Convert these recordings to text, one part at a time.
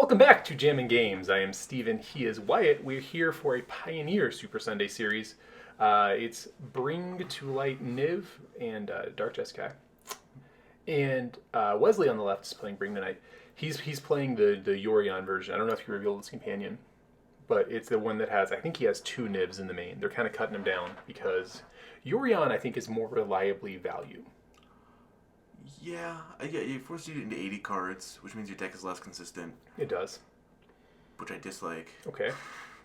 Welcome back to Jammin' Games. I am Steven. He is Wyatt. We're here for a Pioneer Super Sunday series. It's Bring to Light Niv and Dark Jeskai. And Wesley on the left is playing Bring the Night. He's playing the Yorion version. I don't know if you revealed his companion, but it's the one that has, I think he has 2 Nivs in the main. They're kind of cutting him down because Yorion, I think, is more reliably value. Yeah, it forces you into 80 cards, which means your deck is less consistent. It does. Which I dislike. Okay,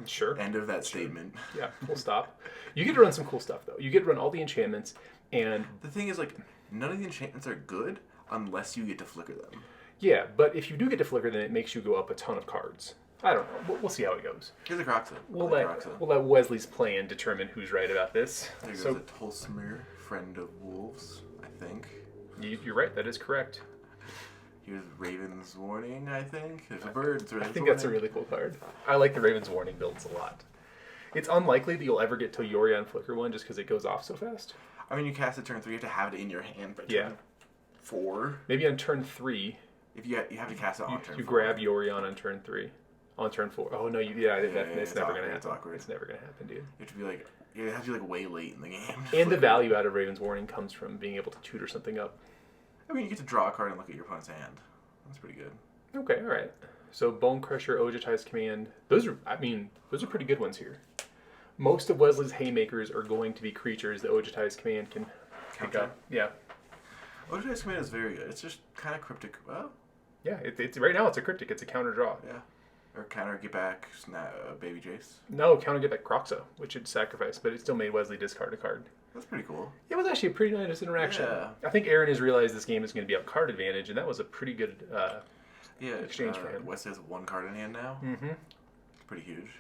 sure. End of that statement. Yeah, we'll stop. You get to run some cool stuff, though. You get to run all the enchantments, and... The thing is, like, none of the enchantments are good unless you get to flicker them. Yeah, but if you do get to flicker, then it makes you go up a ton of cards. I don't know. We'll see how it goes. Here's a Croxa. We'll let Wesley's plan determine who's right about this. There goes a Tolsimir, Friend of Wolves, I think. You're right. That is correct. Here's Raven's Warning, I think. There's a bird. I think that's a really cool card. I like the Raven's Warning builds a lot. It's unlikely that you'll ever get to Yorion Flicker one just because it goes off so fast. I mean, you cast it turn 3, you have to have it in your hand by turn 4. Maybe on turn 3. If you have to cast it on turn 4. You grab Yorion on turn 3. On turn 4. Oh, no, it's never going to happen. It's awkward. It's never going to happen, dude. You have to be like... It has to be like way late in the game. And the value out of Raven's Warning comes from being able to tutor something up. I mean, you get to draw a card and look at your opponent's hand. That's pretty good. Okay, all right. So Bone Crusher, Ojutai's Command. Those are pretty good ones here. Most of Wesley's Haymakers are going to be creatures that Ojutai's Command can pick up. Yeah. Ojutai's Command is very good. It's just kind of cryptic. Well, yeah, it's right now it's a cryptic. It's a counter draw. Yeah. Or counter get back Baby Jace. No, counter get back Croxa, which it sacrificed, but it still made Wesley discard a card. That's pretty cool. It was actually a pretty nice interaction. Yeah. I think Aaron has realized this game is going to be a card advantage, and that was a pretty good exchange for him. Wesley has 1 card in hand now. Mm-hmm. It's pretty huge.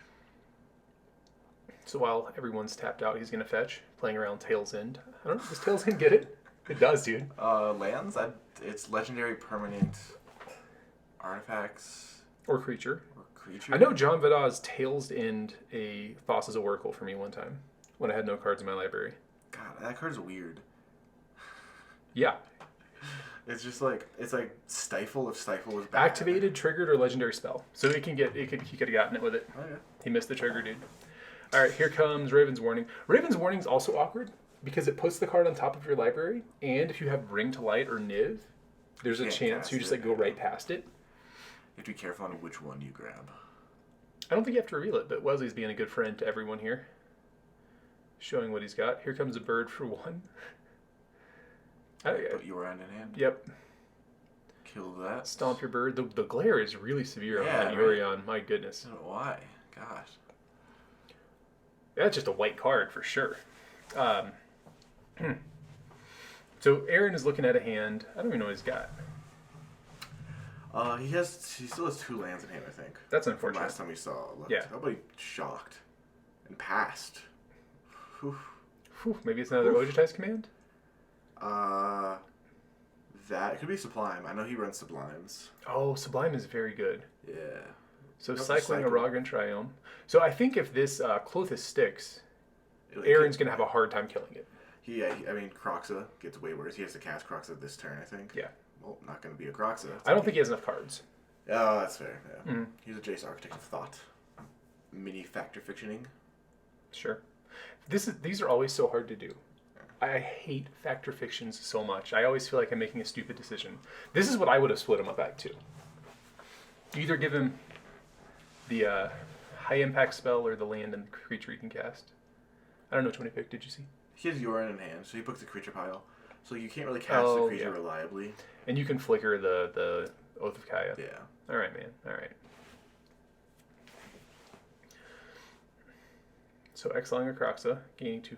So while everyone's tapped out, he's going to fetch, playing around Tail's End. I don't know, does Tail's End get it? It does, dude. Lands? It's legendary permanent artifacts. Or creature. I know John Vidaz Tail's End a Thassa's Oracle for me one time when I had no cards in my library. God, that card's weird. Yeah. It's just like, it's like Stifle if Stifle was bad. Activated, triggered, or legendary spell. So he could have gotten it with it. Oh, yeah. He missed the trigger, dude. All right, here comes Raven's Warning. Raven's Warning is also awkward because it puts the card on top of your library, and if you have Bring to Light or Niv, there's a chance you just like go right past it. You have to be careful on which one you grab. I don't think you have to reveal it, but Wesley's being a good friend to everyone here. Showing what he's got. Here comes a bird for 1. Put Yorion in hand. Yep. Kill that. Stomp your bird. The glare is really severe on that Yorion. My goodness. I don't know why. Gosh. That's just a white card for sure. So Aaron is looking at a hand. I don't even know what he's got. He still has 2 lands in hand, I think. That's unfortunate. From last time we saw. Yeah. Nobody shocked. And passed. Whew. Maybe it's another Ojutai's Command? That could be Sublime. I know he runs Sublimes. Oh, Sublime is very good. Yeah. So cycling a Raugrin Triome. So I think if this Clothis sticks, Aaron's going to have a hard time killing it. I mean, Croxa gets way worse. He has to cast Croxa this turn, I think. Yeah. Well, not going to be a Croxa. I don't think he has enough cards. Oh, that's fair. Yeah. Mm-hmm. He's a Jace Architect of Thought. Mini factor fictioning. Sure. These are always so hard to do. I hate factor fictions so much. I always feel like I'm making a stupid decision. This is what I would have split him up back to. You either give him the high impact spell or the land and the creature he can cast. I don't know which one he picked. Did you see? He has Yorion in hand, so he books the creature pile. So you can't really cast the creature reliably. And you can flicker the Oath of Kaya. Yeah. All right, man. All right. So exiling a Croxa, gaining 2.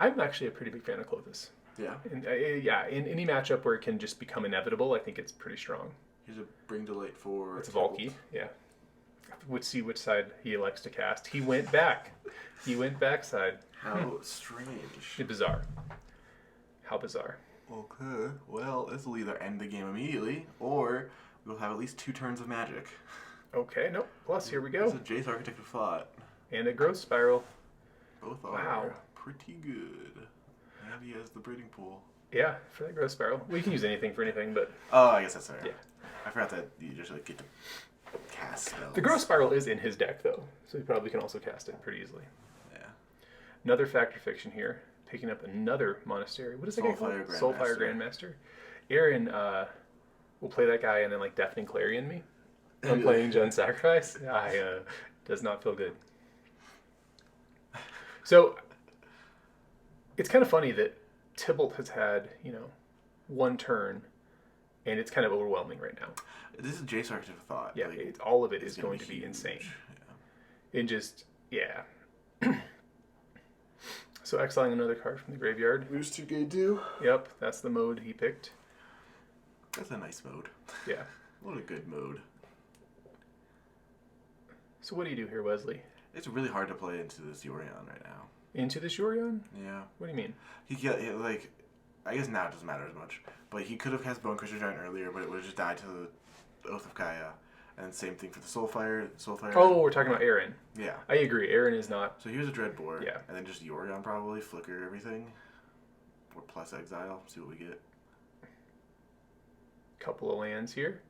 I'm actually a pretty big fan of Clothis. Yeah. And, in any matchup where it can just become inevitable, I think it's pretty strong. Here's a Bring to Light for... It's a Valki, yeah. Let's see which side he elects to cast. He went back. He went backside. How strange. Bizarre. How bizarre. Okay. Well, this will either end the game immediately, or we'll have at least 2 turns of magic. Okay, nope. Plus, here we go. It's a Jace Architect of Thought. And a Growth Spiral. Both are pretty good. And he has the breeding pool. Yeah, for that Growth Spiral. We can use anything for anything, but... Oh, I guess that's fair. Yeah. I forgot that you just get to cast spells. The Growth Spiral is in his deck, though, so he probably can also cast it pretty easily. Yeah. Another Fact or Fiction here. Picking up another Monastery. What is that guy called? Soulfire Grandmaster. Aaron will play that guy and then, like, Deafening Clarion me. I'm playing Jund Sacrifice. Does not feel good. So, it's kind of funny that Tybalt has had, one turn, and it's kind of overwhelming right now. This is Jace Architect of Thought. Yeah, all of it is going to be insane. Yeah. And just, yeah. So exiling another card from the graveyard. Here's 2K2. Yep, that's the mode he picked. That's a nice mode. Yeah. What a good mode. So what do you do here, Wesley? It's really hard to play into this Yorion right now. Into this Yorion? Yeah. What do you mean? I guess now it doesn't matter as much. But he could have cast Bone Crusher Giant earlier, but it would have just died to the Oath of Kaya. And same thing for the Soulfire. Oh, we're talking about Aaron. Yeah. I agree. Aaron is not... So here's a Dreadbore. Yeah. And then just Yorion probably. Flicker everything. Or plus Exile. See what we get. Couple of lands here.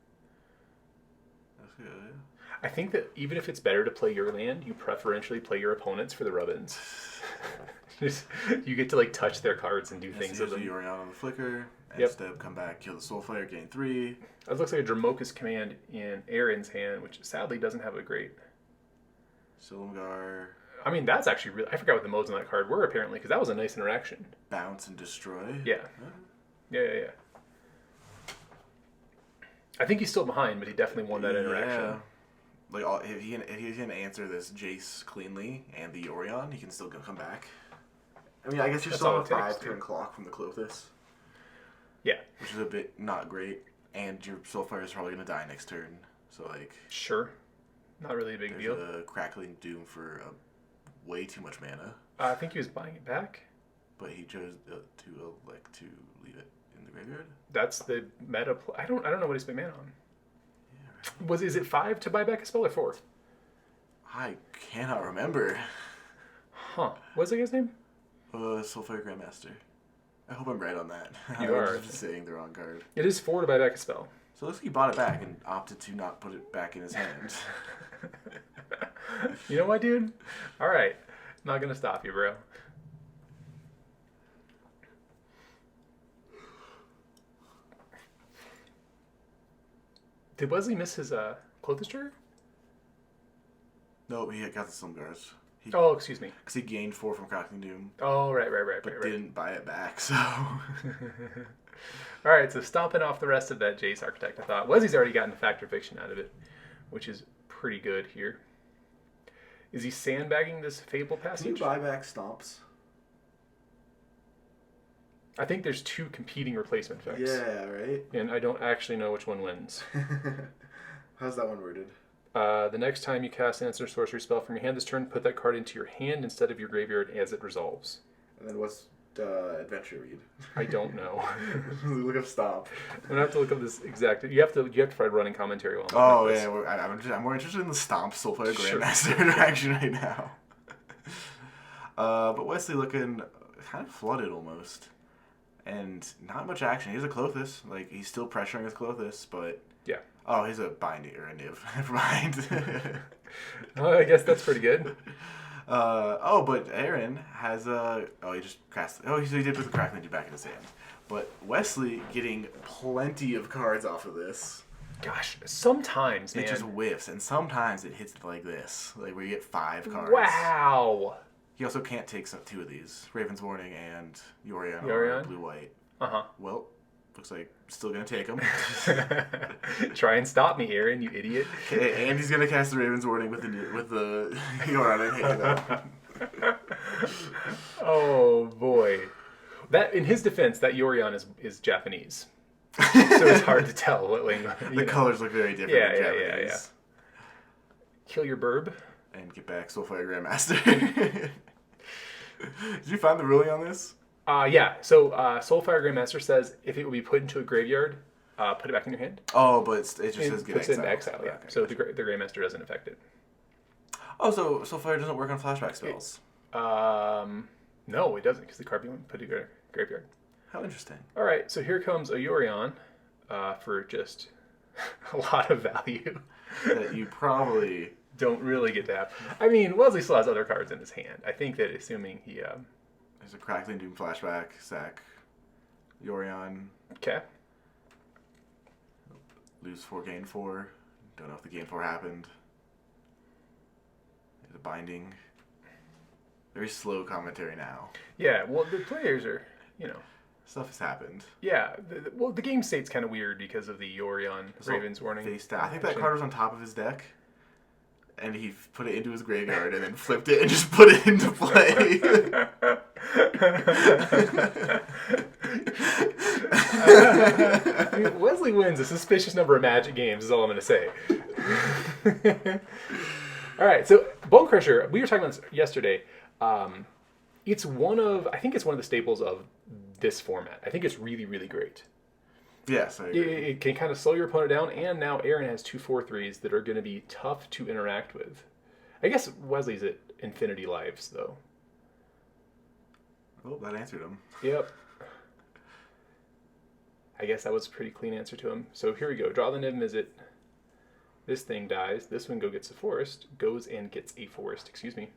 That's good, yeah. I think that even if it's better to play your land, you preferentially play your opponents for the Rubbins. You get to, like, touch their cards and do things with them. Yorion on the Flicker. Yep. Step, come back, kill the Soulfire, gain 3. That looks like a Dramokus command in Aaron's hand, which sadly doesn't have a great... Silumgar. I mean, that's actually really... I forgot what the modes on that card were, apparently, because that was a nice interaction. Bounce and Destroy. Yeah. Yeah. I think he's still behind, but he definitely won that interaction. Like, if he can answer this Jace cleanly and the Yorion, he can still come back. I mean, I guess you're still on a 5-turn clock from the Clothis. Yeah. Which is a bit not great. And your Soulfire is probably going to die next turn. So, like... Sure. Not really a big deal. There's a Crackling Doom for way too much mana. I think he was buying it back. But he chose to elect to leave it in the graveyard. That's the meta... I don't know what he's been mana on. Yeah, right. Is it 5 to buy back a spell or 4? I cannot remember. Huh. What's the guy's name? Soulfire Grandmaster. I hope I'm right on that. You are. I'm just saying the wrong card. It is 4 to buy back a spell. So it looks like he bought it back and opted to not put it back in his hand. You know what, dude? All right. Not going to stop you, bro. Did Wesley miss his Clothis trigger? No, he got the Silumgars. Oh, excuse me. Because he gained 4 from Crackling Doom. Oh, right. But didn't buy it back, so... All right, so stomping off the rest of that Jace Architect, I thought. Wesley's already gotten the Fact or Fiction out of it, which is pretty good here. Is he sandbagging this Fabled Passage? Can you buy back Stomps? I think there's 2 competing replacement effects. Yeah, right? And I don't actually know which one wins. How's that one worded? The next time you cast an instant sorcery spell from your hand this turn, put that card into your hand instead of your graveyard as it resolves. And then what's adventure read? I don't know. Look up Stomp. I'm gonna have to look up this exact. You have to find running commentary on. Oh yeah, I'm more interested in the Stomp Soulfire Grandmaster interaction right now. But Wesley looking kind of flooded almost, and not much action. He's a Clothis, like he's still pressuring his Clothis, but yeah. Oh, he's a binding or a Niv. Never mind. I guess that's pretty good. But Aaron has he just cast. Oh, he did put the Crackling Doom back in his hand. But Wesley getting plenty of cards off of this. Gosh, sometimes, man. It just whiffs, and sometimes it hits like this, like where you get 5 cards. Wow. He also can't take 2 of these, Raven's Warning and Yorion. Or blue-white. Uh-huh. Well, looks like still gonna take them. Try and stop me, Aaron, you idiot. Okay, and he's gonna cast the Raven's Warning with the Yorion and hang it up. Oh boy. That in his defense, that Yorion is Japanese. So it's hard to tell what language. The colors look very different. Yeah. Kill your burb. And get back Soulfire Grandmaster. Did you find the ruling on this? Yeah. So Soulfire Grandmaster says if it will be put into a graveyard, put it back in your hand. Oh, but it just says get exile. Puts it into exile. exile, yeah. Okay, So the Grandmaster doesn't affect it. Oh, so Soulfire doesn't work on flashback spells? No, it doesn't, because the card being put into a graveyard. How interesting. All right, so here comes a Yorion for just a lot of value. that you probably don't really get to have. I mean, Wesley still has other cards in his hand. I think that assuming he... There's a Crackling Doom flashback, Sack, Yorion. Okay. Lose 4, gain 4. Don't know if the gain 4 happened. There's a binding. Very slow commentary now. Yeah, well, the players are, Stuff has happened. Yeah, the game state's kind of weird because of the Yorion Ravens warning. I think that card was on top of his deck. And he put it into his graveyard and then flipped it and just put it into play. I mean, Wesley wins a suspicious number of Magic games is all I'm going to say. All right, so Bone Crusher, we were talking about this yesterday. I think it's one of the staples of this format. I think it's really, really great. Yes, I agree. It can kind of slow your opponent down, and now Aaron has 2 4/3s that are going to be tough to interact with. I guess Wesley's at infinity lives, though. Oh, that answered him. Yep. I guess that was a pretty clean answer to him. So here we go. Draw the Niv-Mizzet. This thing dies. This one goes and gets a forest, excuse me.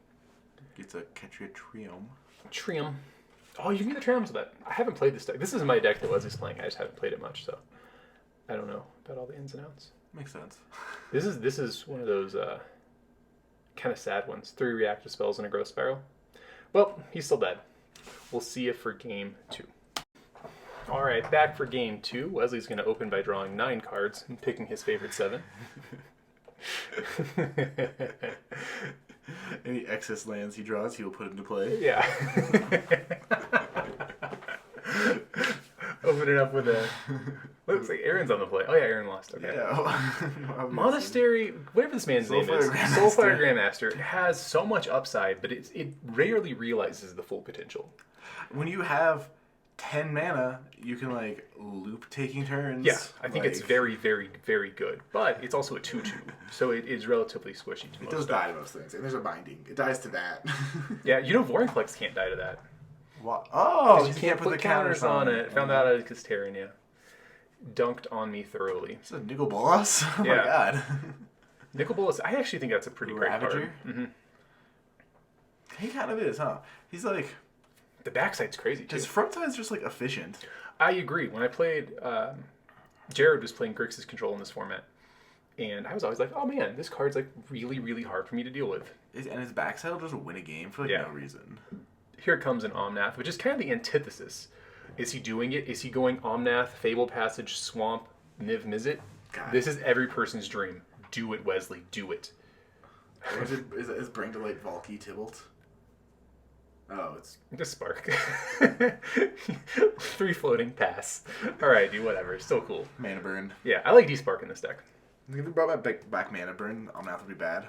Gets a Ketria Triome. Triome. Oh, you can get the Triomes with that. I haven't played this deck. This is my deck that Wesley's playing. I just haven't played it much, so I don't know about all the ins and outs. Makes sense. This is one of those kind of sad ones. 3 reactive spells in a growth spiral. Well, he's still dead. We'll see you for game 2. All right, back for game 2. Wesley's going to open by drawing 9 cards and picking his favorite 7. Any excess lands he draws, he will put into play. Yeah. Open it up with a... Looks like Aaron's on the play. Oh yeah, Aaron lost. Okay. Yeah. Monastery, whatever this man's name is, Soulfire Grandmaster, has so much upside, but it rarely realizes the full potential. When you have 10 mana, you can loop taking turns. Yeah, I think it's very, very, very good. But it's also a 2/2, so it is relatively squishy to most. It does die to most things, and there's a binding. It dies to that. Yeah, Vorinclex can't die to that. What? Oh, you can't put the counters on it. Found that out at Kastarian, yeah. Dunked on me thoroughly. It's a Nicol Bolas? Oh yeah. My god. Nicol Bolas, I actually think that's a pretty great card. Mm-hmm. He kind of is, huh? He's like... The backside's crazy, too. His front side's just, efficient. I agree. When I played... Jared was playing Grixis Control in this format. And I was always like, oh man, this card's really, really hard for me to deal with. And his backside will just win a game for no reason. Here comes an Omnath, which is kind of the antithesis. Is he doing it? Is he going Omnath, Fabled Passage, Swamp, Niv-Mizzet? This is every person's dream. Do it, Wesley. Do it. Or is Bring to Light Valki Tybalt? Oh, it's... Despark. 3 floating, pass. Alright, dude, whatever. Still cool. Mana Burn. Yeah, I like Despark in this deck. If you brought back Mana Burn, Omnath would be bad.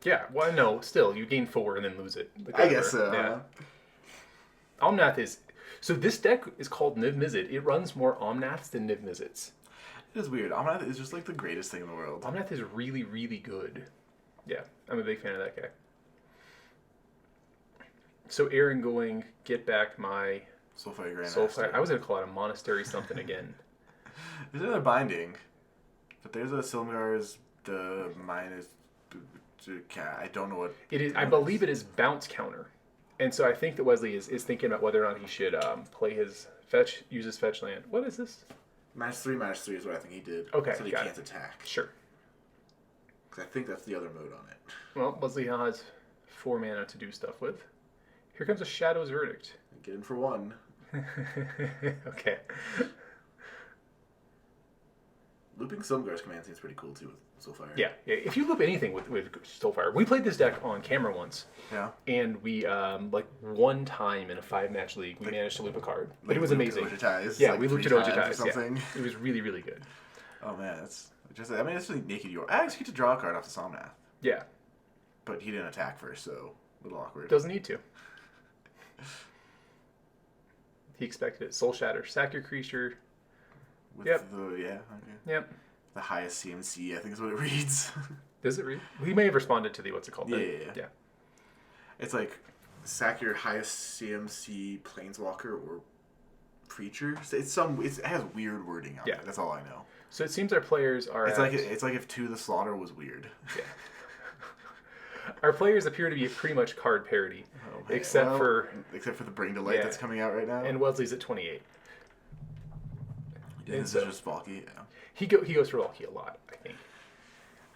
Yeah, well, no, still, you gain 4 and then lose it. I guess so. Yeah. Omnath is... So this deck is called Niv-Mizzet. It runs more Omnaths than Niv-Mizzets. It is weird. Omnath is just the greatest thing in the world. Omnath is really, really good. Yeah, I'm a big fan of that guy. So Aaron going, get back my... Soulfire Grandmaster. I was going to call it a Monastery something again. There's another binding. But there's a Silmar's the minus... I don't know what... It is. I believe it is bounce counter. And so I think that Wesley is thinking about whether or not he should play his fetch, use his fetch land. What is this? -3/-3 is what I think he did. Okay, so he can't attack. Sure. Because I think that's the other mode on it. Well, Wesley has 4 mana to do stuff with. Here comes a Shadow's Verdict. Get in for 1. Okay. Looping Silmar's command seems pretty cool too with Soulfire. Yeah. If you loop anything with Soulfire, we played this deck on camera once. Yeah. And we one time in a 5-match league, we managed to loop a card. But it was amazing. Yeah, we looped it Ojitais. Something. Yeah. It was really, really good. Oh man, it's really naked Yorion. I actually get to draw a card off the Somnath. Yeah. But he didn't attack first, so a little awkward. Doesn't need to. He expected it. Soul Shatter. Sack your creature. With Yep. Okay. Yep. The highest CMC, I think is what it reads. Does it read? We may have responded to the, what's it called? Yeah. It's sack your highest CMC planeswalker or creature. It has weird wording on it. That's all I know. So it seems our players are. It's like if To the Slaughter was weird. Yeah. Our players appear to be pretty much card parity, except for the Bring to Light that's coming out right now. And Wesley's at 28. And this is just Valki. Yeah. He goes for Valki a lot, I think.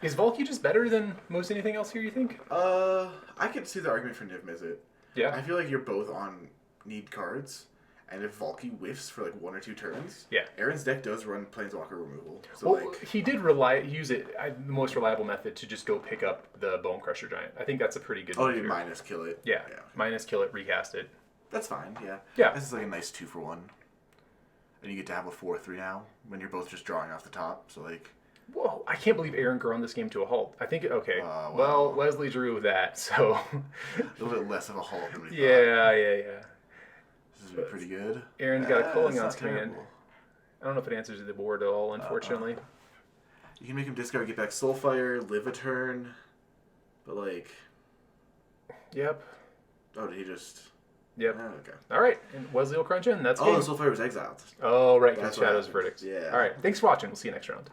Is Valki just better than most anything else here, you think? I could see the argument for Niv-Mizzet. Yeah. I feel like you're both on need cards, and if Valki whiffs for like 1 or 2 turns, yeah, Aaron's deck does run Planeswalker removal. So well, he did use it, the most reliable method to just go pick up the Bone Crusher Giant. I think that's a pretty good move. Minus kill it. Yeah. Minus kill it, recast it. That's fine, yeah. Yeah. This is like a nice 2-for-1. And you get to have a 4/3 now, when you're both just drawing off the top, so like... Whoa, I can't believe Aaron ground this game to a halt. I think, okay, well, Wesley drew that, so... a little bit less of a halt than we thought. Yeah. This is pretty good. Aaron's got a Kolaghan's Command. I don't know if it answers the board at all, unfortunately. You can make him discard, get back Soulfire, live a turn, but like... Yep. Oh, did he just... Yep. Oh, okay. All right, and Wesley will crunch in. That's game. The Soulfire was exiled. Oh, right, because Shadow's Verdict. Yeah. All right, thanks for watching. We'll see you next round.